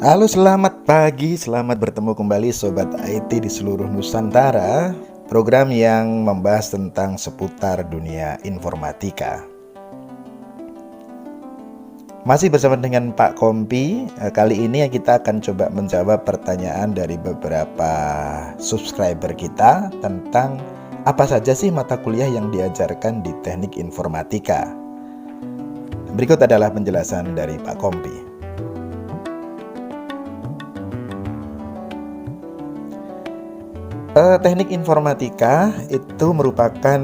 Halo, selamat pagi, selamat bertemu kembali Sobat IT di seluruh Nusantara. Program yang membahas tentang seputar dunia informatika. Masih bersama dengan Pak Kompi. Kali ini kita akan coba menjawab pertanyaan dari beberapa subscriber kita tentang apa saja sih mata kuliah yang diajarkan di teknik informatika. Berikut adalah penjelasan dari Pak Kompi. Teknik informatika itu merupakan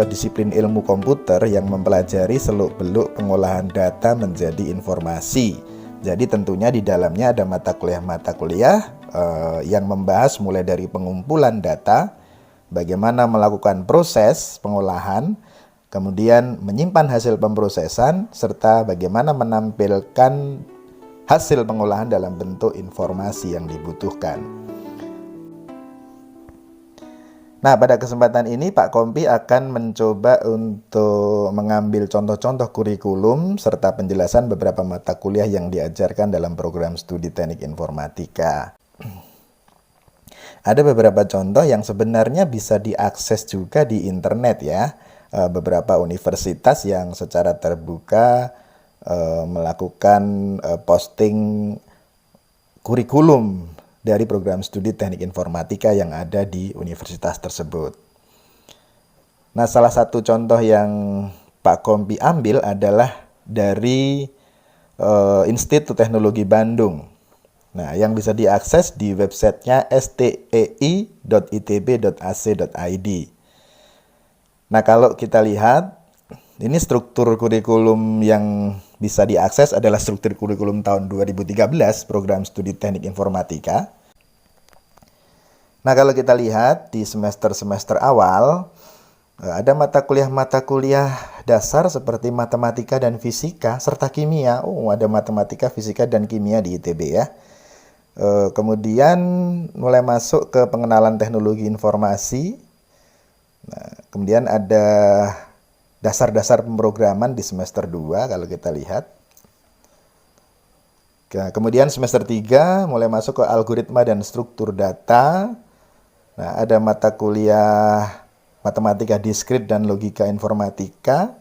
disiplin ilmu komputer yang mempelajari seluk-beluk pengolahan data menjadi informasi. Jadi tentunya di dalamnya ada mata kuliah yang membahas mulai dari pengumpulan data, bagaimana melakukan proses pengolahan, kemudian menyimpan hasil pemrosesan, serta bagaimana menampilkan hasil pengolahan dalam bentuk informasi yang dibutuhkan. Nah, pada kesempatan ini Pak Kompi akan mencoba untuk mengambil contoh-contoh kurikulum serta penjelasan beberapa mata kuliah yang diajarkan dalam program studi teknik informatika. Ada beberapa contoh yang sebenarnya bisa diakses juga di internet ya. Beberapa universitas yang secara terbuka melakukan posting kurikulum dari program studi teknik informatika yang ada di universitas tersebut. Nah, salah satu contoh yang Pak Kompi ambil adalah dari Institut Teknologi Bandung. Nah, yang bisa diakses di websitenya stei.itb.ac.id. Nah, kalau kita lihat, ini struktur kurikulum yang bisa diakses adalah struktur kurikulum tahun 2013 program studi teknik informatika. Nah, kalau kita lihat di semester-semester awal ada mata kuliah dasar seperti matematika dan fisika serta kimia. Ada matematika, fisika dan kimia di ITB ya. Kemudian mulai masuk ke pengenalan teknologi informasi. Nah, kemudian ada dasar-dasar pemrograman di semester 2 kalau kita lihat. Kemudian semester 3 mulai masuk ke algoritma dan struktur data. Nah, ada mata kuliah matematika diskrit dan logika informatika.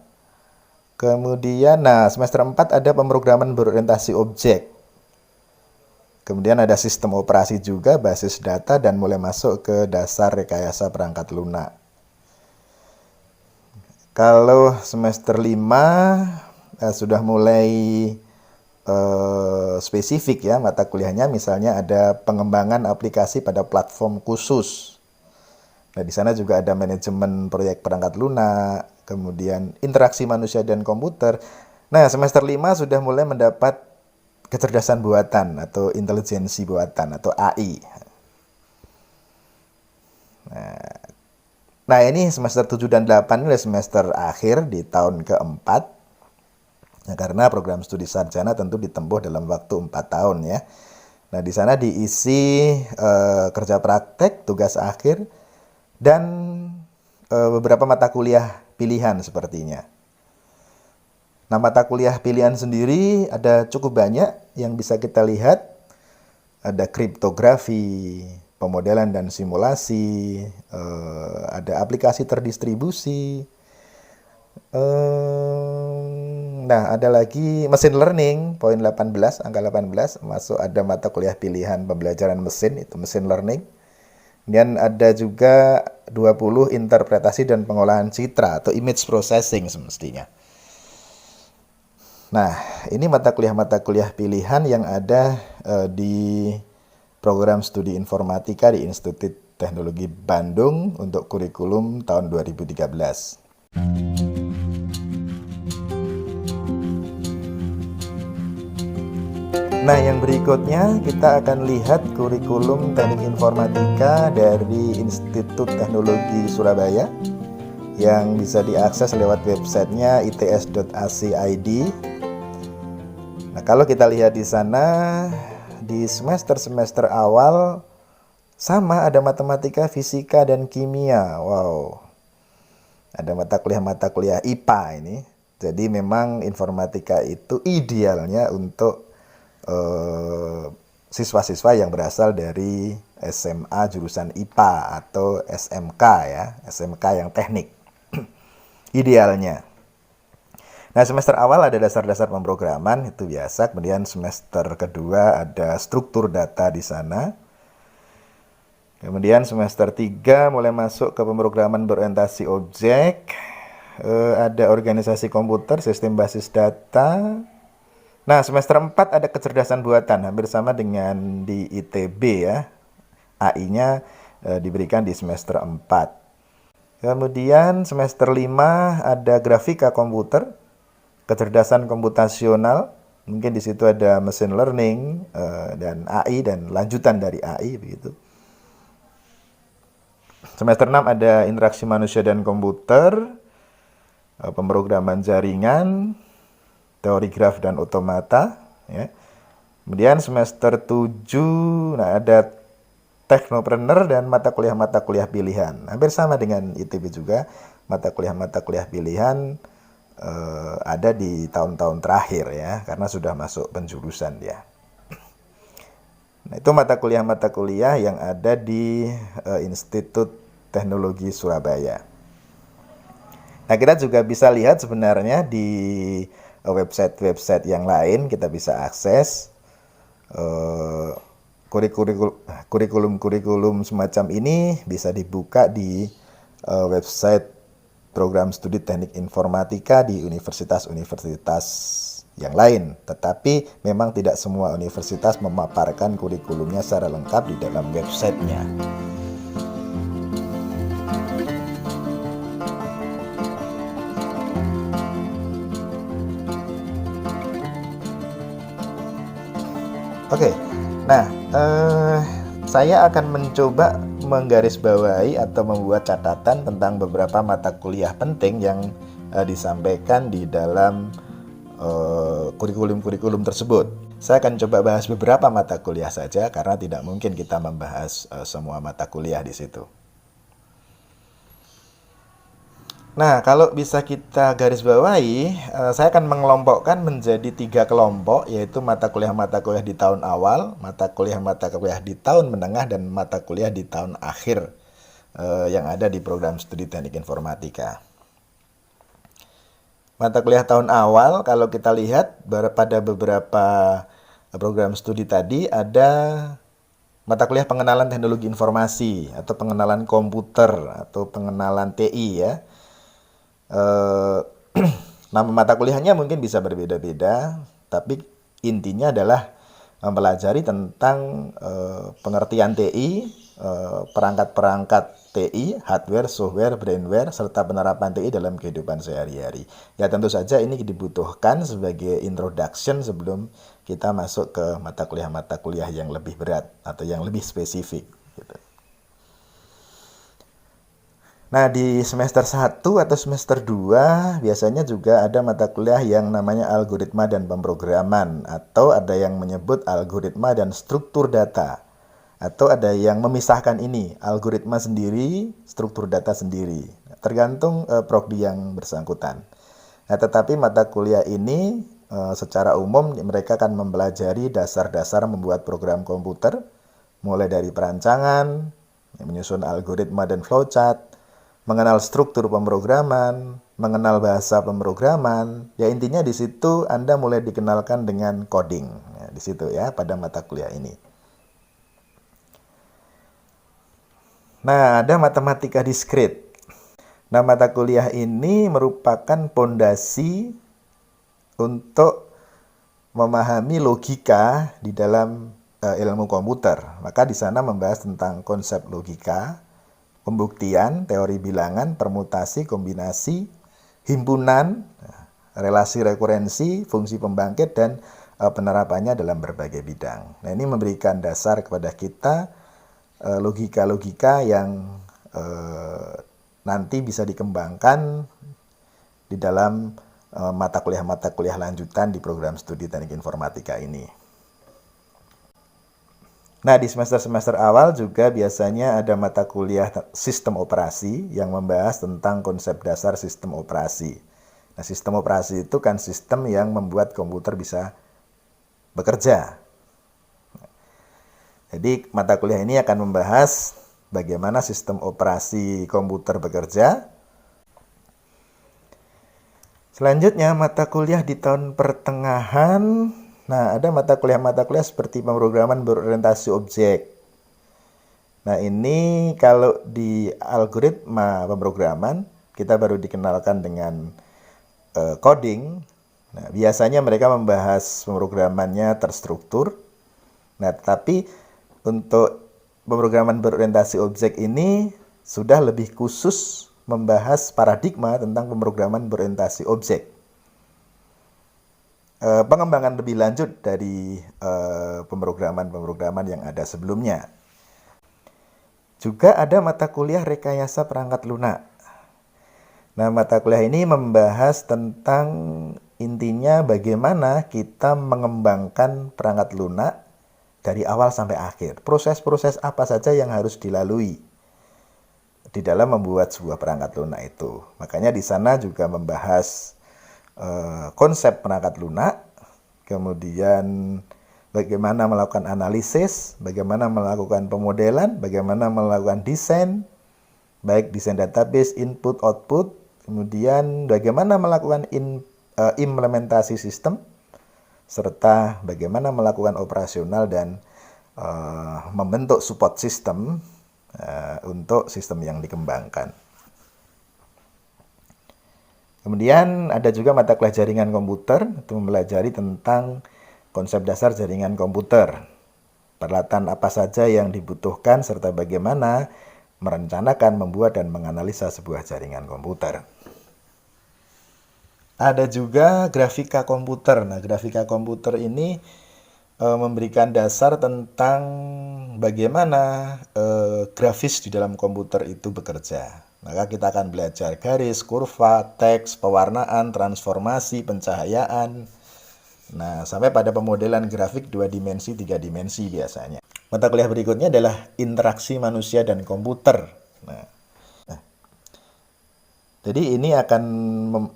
Kemudian, semester 4 ada pemrograman berorientasi objek. Kemudian ada sistem operasi juga, basis data, dan mulai masuk ke dasar rekayasa perangkat lunak. Kalau semester 5 sudah mulai spesifik ya mata kuliahnya, misalnya ada pengembangan aplikasi pada platform khusus. Nah, di sana juga ada manajemen proyek perangkat lunak, kemudian interaksi manusia dan komputer. Nah, semester 5 sudah mulai mendapat kecerdasan buatan atau intelijensi buatan atau AI. Nah, ini semester 7 dan 8 ini semester akhir di tahun keempat. Nah, karena program studi sarjana tentu ditempuh dalam waktu 4 tahun ya. Nah, di sana diisi kerja praktek, tugas akhir, dan beberapa mata kuliah pilihan sepertinya. Nah, mata kuliah pilihan sendiri ada cukup banyak yang bisa kita lihat. Ada kriptografi, pemodelan dan simulasi, ada aplikasi terdistribusi. Nah, ada lagi mesin learning, poin 18, angka 18, masuk ada mata kuliah pilihan pembelajaran mesin, itu mesin learning. Kemudian ada juga 20 interpretasi dan pengolahan citra atau image processing semestinya. Nah, ini mata kuliah pilihan yang ada di program studi informatika di Institut Teknologi Bandung untuk kurikulum tahun 2013. Nah, yang berikutnya kita akan lihat kurikulum teknik informatika dari Institut Teknologi Surabaya yang bisa diakses lewat websitenya its.ac.id. Nah, kalau kita lihat di sana, di semester-semester awal sama ada matematika, fisika, dan kimia. Wow, ada mata kuliah IPA ini. Jadi memang informatika itu idealnya untuk siswa-siswa yang berasal dari SMA jurusan IPA atau SMK ya, SMK yang teknik. Idealnya. Nah, semester awal ada dasar-dasar pemrograman, itu biasa. Kemudian semester kedua ada struktur data di sana. Kemudian semester 3 mulai masuk ke pemrograman berorientasi objek. Ada organisasi komputer, sistem basis data. Nah, semester 4 ada kecerdasan buatan, hampir sama dengan di ITB ya. AI-nya diberikan di semester 4. Kemudian semester 5 ada grafika komputer, kecerdasan komputasional, mungkin di situ ada machine learning dan AI dan lanjutan dari AI begitu. Semester 6 ada interaksi manusia dan komputer, pemrograman jaringan, teori graf dan otomata ya. Kemudian semester 7 nah ada teknopreneur dan mata kuliah pilihan. Hampir sama dengan ITB juga, mata kuliah pilihan ada di tahun-tahun terakhir ya, karena sudah masuk penjurusan dia. Nah, itu mata kuliah yang ada di Institut Teknologi Surabaya. Nah, kita juga bisa lihat sebenarnya di website-website yang lain kita bisa akses kurikulum semacam ini bisa dibuka di website program studi teknik informatika di universitas-universitas yang lain. Tetapi memang tidak semua universitas memaparkan kurikulumnya secara lengkap di dalam websitenya. Oke, nah saya akan mencoba menggarisbawahi atau membuat catatan tentang beberapa mata kuliah penting yang disampaikan di dalam kurikulum tersebut. Saya akan coba bahas beberapa mata kuliah saja karena tidak mungkin kita membahas semua mata kuliah di situ. Nah, kalau bisa kita garis bawahi, saya akan mengelompokkan menjadi 3 kelompok, yaitu mata kuliah di tahun awal, mata kuliah di tahun menengah, dan mata kuliah di tahun akhir yang ada di program studi teknik informatika. Mata kuliah tahun awal, kalau kita lihat pada beberapa program studi tadi, ada mata kuliah pengenalan teknologi informasi, atau pengenalan komputer, atau pengenalan TI ya. Nama mata kuliahnya mungkin bisa berbeda-beda, tapi intinya adalah mempelajari tentang pengertian TI, perangkat-perangkat TI, hardware, software, brainware, serta penerapan TI dalam kehidupan sehari-hari. Ya tentu saja ini dibutuhkan sebagai introduction sebelum kita masuk ke mata kuliah yang lebih berat atau yang lebih spesifik gitu. Nah, di semester 1 atau semester 2 biasanya juga ada mata kuliah yang namanya algoritma dan pemrograman, atau ada yang menyebut algoritma dan struktur data, atau ada yang memisahkan ini, algoritma sendiri, struktur data sendiri, tergantung prodi yang bersangkutan. Nah, tetapi mata kuliah ini secara umum mereka akan mempelajari dasar-dasar membuat program komputer, mulai dari perancangan, menyusun algoritma dan flowchart, mengenal struktur pemrograman, mengenal bahasa pemrograman. Ya intinya di situ Anda mulai dikenalkan dengan coding. Ya, di situ ya pada mata kuliah ini. Nah, ada matematika diskrit. Nah, mata kuliah ini merupakan pondasi untuk memahami logika di dalam ilmu komputer. Maka di sana membahas tentang konsep logika, pembuktian, teori bilangan, permutasi, kombinasi, himpunan, relasi rekurensi, fungsi pembangkit, dan penerapannya dalam berbagai bidang. Nah, ini memberikan dasar kepada kita logika-logika yang nanti bisa dikembangkan di dalam mata kuliah lanjutan di program studi teknik informatika ini. Nah, di semester-semester awal juga biasanya ada mata kuliah sistem operasi yang membahas tentang konsep dasar sistem operasi. Nah, sistem operasi itu kan sistem yang membuat komputer bisa bekerja. Jadi mata kuliah ini akan membahas bagaimana sistem operasi komputer bekerja. Selanjutnya mata kuliah di tahun pertengahan. Nah, ada mata kuliah seperti pemrograman berorientasi objek. Nah, ini kalau di algoritma pemrograman kita baru dikenalkan dengan coding. Nah, biasanya mereka membahas pemrogramannya terstruktur. Nah, tetapi untuk pemrograman berorientasi objek ini sudah lebih khusus membahas paradigma tentang pemrograman berorientasi objek. Pengembangan lebih lanjut dari pemrograman-pemrograman yang ada sebelumnya. Juga ada mata kuliah rekayasa perangkat lunak. Nah, mata kuliah ini membahas tentang intinya bagaimana kita mengembangkan perangkat lunak dari awal sampai akhir. Proses-proses apa saja yang harus dilalui di dalam membuat sebuah perangkat lunak itu. Makanya di sana juga membahas konsep perangkat lunak, kemudian bagaimana melakukan analisis, bagaimana melakukan pemodelan, bagaimana melakukan desain, baik desain database, input, output, kemudian bagaimana melakukan implementasi sistem, serta bagaimana melakukan operasional dan membentuk support system untuk sistem yang dikembangkan. Kemudian ada juga mata kuliah jaringan komputer, itu mempelajari tentang konsep dasar jaringan komputer, peralatan apa saja yang dibutuhkan, serta bagaimana merencanakan, membuat, dan menganalisa sebuah jaringan komputer. Ada juga grafika komputer. Nah, grafika komputer ini memberikan dasar tentang bagaimana grafis di dalam komputer itu bekerja. Maka kita akan belajar garis, kurva, teks, pewarnaan, transformasi, pencahayaan. Nah, sampai pada pemodelan grafik 2 dimensi, 3 dimensi biasanya. Mata kuliah berikutnya adalah interaksi manusia dan komputer. Jadi ini akan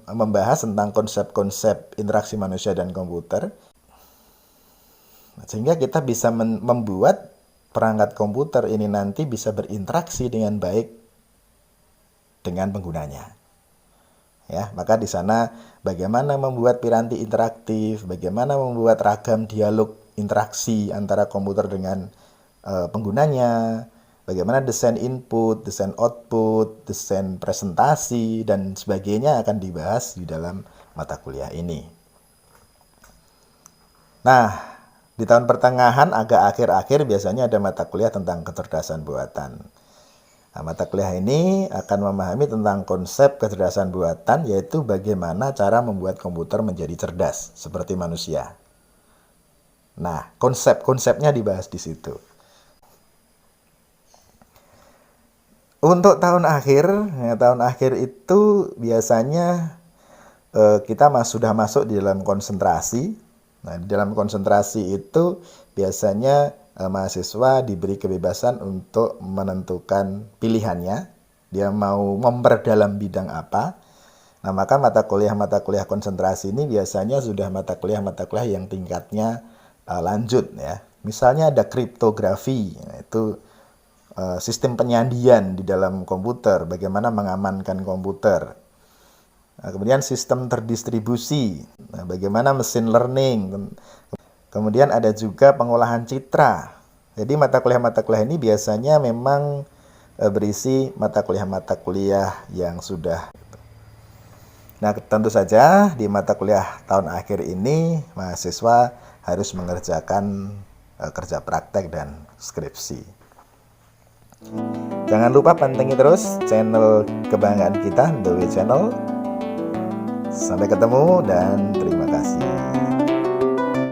membahas tentang konsep-konsep interaksi manusia dan komputer. Sehingga kita bisa membuat perangkat komputer ini nanti bisa berinteraksi dengan baik dengan penggunanya. Ya, maka di sana bagaimana membuat piranti interaktif, bagaimana membuat ragam dialog interaksi antara komputer dengan penggunanya, bagaimana desain input, desain output, desain presentasi, dan sebagainya akan dibahas di dalam mata kuliah ini. Nah, di tahun pertengahan agak akhir-akhir biasanya ada mata kuliah tentang kecerdasan buatan. Nah, mata kuliah ini akan memahami tentang konsep kecerdasan buatan, yaitu bagaimana cara membuat komputer menjadi cerdas seperti manusia. Nah, konsep-konsepnya dibahas di situ. Untuk tahun akhir itu biasanya kita sudah masuk di dalam konsentrasi. Nah, di dalam konsentrasi itu biasanya mahasiswa diberi kebebasan untuk menentukan pilihannya, dia mau memperdalam bidang apa. Nah, maka mata kuliah konsentrasi ini biasanya sudah mata kuliah yang tingkatnya lanjut ya. Misalnya ada kriptografi, itu sistem penyandian di dalam komputer, bagaimana mengamankan komputer. Nah, kemudian sistem terdistribusi, nah, bagaimana mesin learning. Kemudian ada juga pengolahan citra. Jadi mata kuliah ini biasanya memang berisi mata kuliah yang sudah. Nah, tentu saja di mata kuliah tahun akhir ini mahasiswa harus mengerjakan kerja praktek dan skripsi. Jangan lupa pantengin terus channel kebanggaan kita, The Way Channel. Sampai ketemu dan terima kasih.